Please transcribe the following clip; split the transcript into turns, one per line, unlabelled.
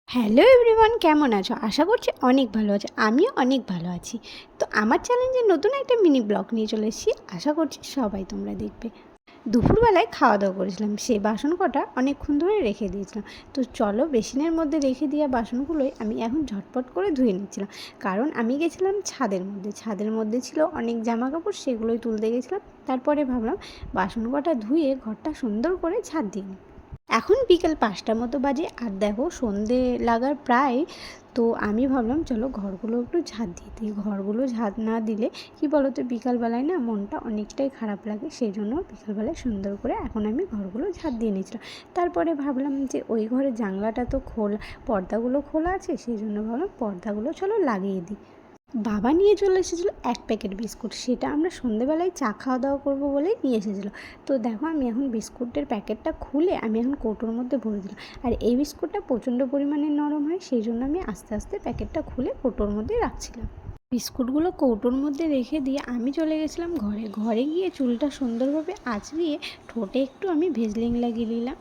Hello everyone, কেমন আছো? আশা করছি অনেক ভালো আছো। আমিও অনেক ভালো আছি। তো আমার চ্যালেঞ্জে নতুন একটা মিনি ব্লগ নিয়ে চলে এসেছি। আশা করছি সবাই তোমরা দেখবে। দুপুরবেলায় খাওয়া দাওয়া করেছিলাম, সেই বাসন কটা অনেকক্ষণ ধরে রেখে দিয়েছিলাম। তো চলো বেসিনের মধ্যে রেখে দেওয়া বাসনগুলোই আমি এখন ঝটপট করে ধুয়ে নিচ্ছিলাম। কারণ আমি গেছিলাম ছাদের মধ্যে ছিল অনেক জামা কাপড়, সেগুলোই তুলতে গেছিলাম। তারপরে ভাবলাম বাসন কটা ধুয়ে ঘরটা সুন্দর করে ঝাঁট দিয়ে নিই। এখন বিকেল ৫টার মতো বাজে, আর দেখো সন্ধে লাগার প্রায়। তো আমি ভাবলাম চলো ঘরগুলো একটু ঝাঁট দিয়ে দিই। ঘরগুলো ঝাঁট না দিলে কি বলো তো, বিকালবেলায় না মনটা অনেকটাই খারাপ লাগে। সেই জন্য বিকালবেলায় সুন্দর করে এখন আমি ঘরগুলো ঝাঁট দিয়ে নিয়েছিলাম। তারপরে ভাবলাম যে ওই ঘরের জানলাটা তো খোলা, পর্দাগুলো খোলা আছে, সেই জন্য ভাবলাম পর্দাগুলো চলো লাগিয়ে দিই। বাবা নিয়ে চলে এসেছিলো ১ প্যাকেট বিস্কুট, সেটা আমরা সন্ধেবেলায় চা খাওয়া দাওয়া করবো বলেই নিয়ে এসেছিলো। তো দেখো আমি এখন বিস্কুটের প্যাকেটটা খুলে আমি এখন কৌটোর মধ্যে ভরে দিলাম। আর এই বিস্কুটটা প্রচণ্ড পরিমাণে নরম হয়, সেই জন্য আমি আস্তে আস্তে প্যাকেটটা খুলে কৌটোর মধ্যে রাখছিলাম। বিস্কুটগুলো কৌটোর মধ্যে রেখে দিয়ে আমি চলে গেছিলাম ঘরে গিয়ে চুলটা সুন্দরভাবে আঁচড়িয়ে ঠোঁটে একটু আমি ভেজলিং লাগিয়ে নিলাম।